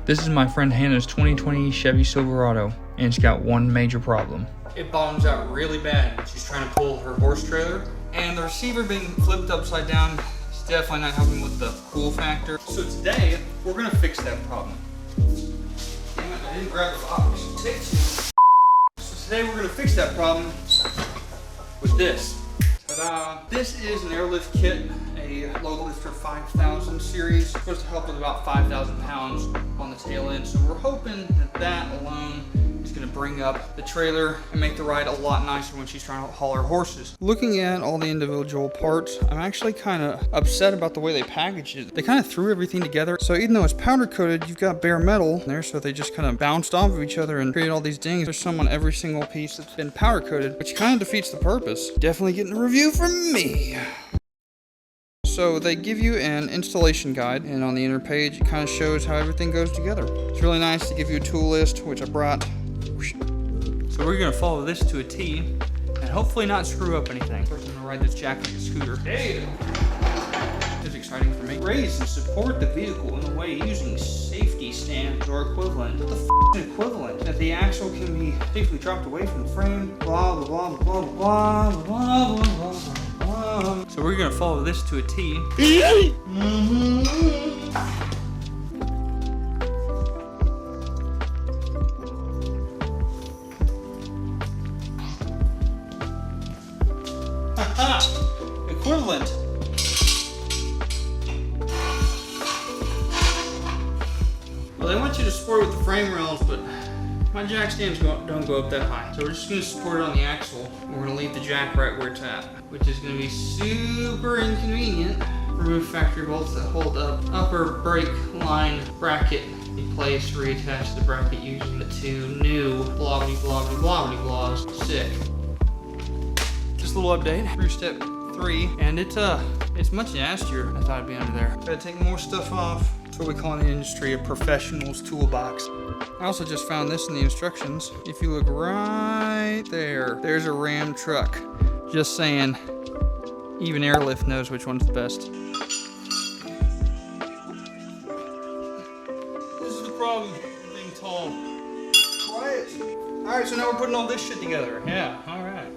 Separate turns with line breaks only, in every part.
This is my friend Hannah's 2020 Chevy Silverado, and it's got one major problem. It bottoms out really bad when she's trying to pull her horse trailer, and the receiver being flipped upside down is definitely not helping with the cool factor. So today, we're gonna fix that problem. Damn it, I didn't grab the box. So today we're gonna fix that problem with this. Ta-da! This is an AirLift kit, a low lifter 5000 series. It's supposed to help with about 5,000 pounds on the tail end. So we're hoping that that alone is going to bring up the trailer and make the ride a lot nicer when she's trying to haul her horses. Looking at all the individual parts, I'm actually kind of upset about the way they packaged it. They kind of threw everything together. So even though it's powder coated, you've got bare metal in there, so they just kind of bounced off of each other and created all these dings. There's some on every single piece that's been powder coated, which kind of defeats the purpose. Definitely getting a review from me. So they give you an installation guide, and on the inner page it kind of shows how everything goes together. It's really nice to give you a tool list, which I brought. So we're gonna follow this to a T and hopefully not screw up anything. First I'm gonna ride this jack like a scooter. Hey! It's exciting for me. Raise and support the vehicle in a way using safety stands or equivalent. What the f is equivalent? That the axle can be safely dropped away from the frame. Blah blah blah blah blah blah blah blah blah. So we're gonna follow this to a T. Haha! Equivalent. Well, they want you to support it with the frame rails, but my jack stands don't go up that high. So we're just gonna support it on the axle. We're gonna leave the jack right where it's at, which is gonna be super inconvenient. Remove factory bolts that hold up upper brake line bracket in place. Reattach the bracket using the two new blobbity blobbity blobbity blobs. Sick. Just a little update through step 3, and it's much nastier than I thought it'd be under there. Gotta take more stuff off. That's what we call in the industry a professional's toolbox. I also just found this in the instructions. If you look right there, there's a Ram truck. Just saying, even AirLift knows which one's the best. This is the problem with being tall. Quiet. All right, so now we're putting all this shit together. Yeah, all right.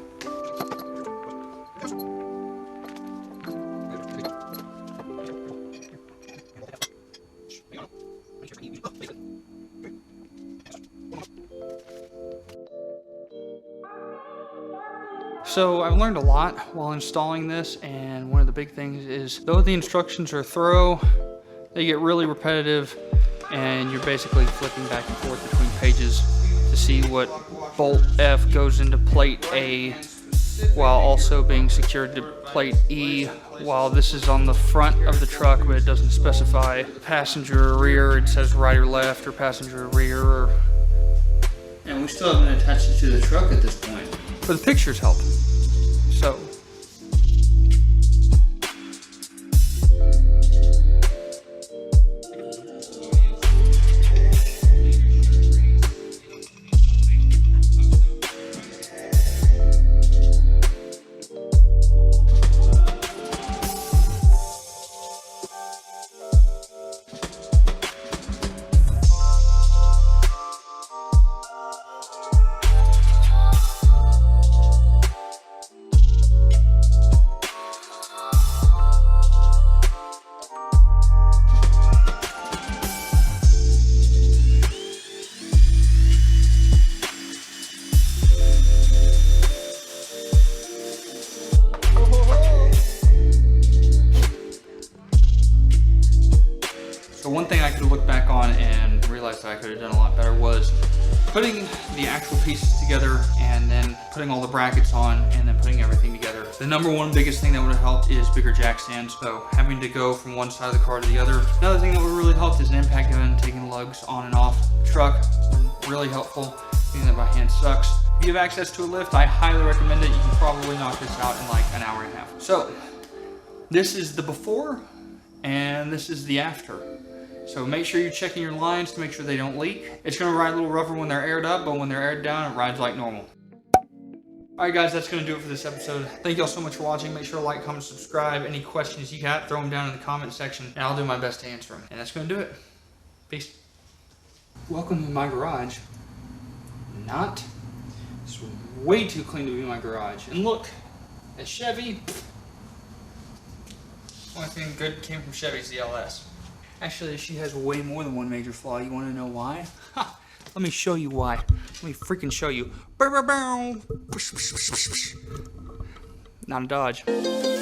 So I've learned a lot while installing this, and one of the big things is, though the instructions are thorough, they get really repetitive, and you're basically flipping back and forth between pages to see what bolt F goes into plate A, while also being secured to plate E, while this is on the front of the truck, but it doesn't specify passenger or rear. It says right or left, or passenger or rear. And we still haven't attached it to the truck at this point. But the pictures help. So. So one thing I could look back on and realize that I could have done a lot better was putting the actual pieces together and then putting all the brackets on and then putting everything together. The number one biggest thing that would have helped is bigger jack stands. So having to go from one side of the car to the other. Another thing that would really help is an impact gun, taking the lugs on and off the truck. Really helpful. Doing that by hand sucks. If you have access to a lift, I highly recommend it. You can probably knock this out in like an hour and a half. So this is the before and this is the after. So make sure you're checking your lines to make sure they don't leak. It's gonna ride a little rougher when they're aired up, but when they're aired down, it rides like normal. Alright guys, that's gonna do it for this episode. Thank y'all so much for watching. Make sure to like, comment, subscribe. Any questions you got, throw them down in the comment section, and I'll do my best to answer them. And that's gonna do it. Peace. Welcome to my garage. Not. It's way too clean to be my garage. And look, a Chevy. Only thing good came from Chevy is the LS. Actually, she has way more than one major flaw. You want to know why? Ha! Let me show you why. Let me freaking show you. Not a Dodge.